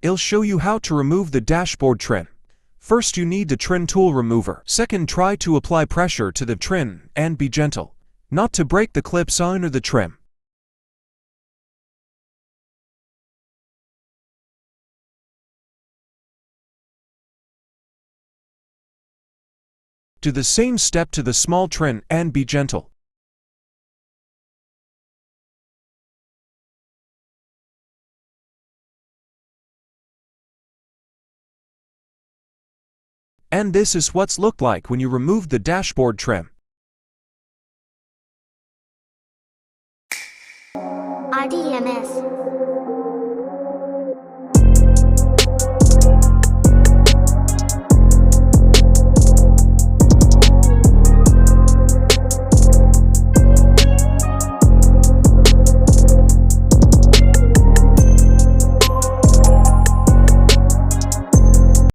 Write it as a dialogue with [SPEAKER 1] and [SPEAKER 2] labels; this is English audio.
[SPEAKER 1] I'll show you how to remove the dashboard trim. First, you need the trim tool remover. Second, try to apply pressure to the trim and be gentle, not to break the clips under the trim. Do the same step to the small trim and be gentle. And this is what's looked like when you remove the dashboard trim.
[SPEAKER 2] RDMS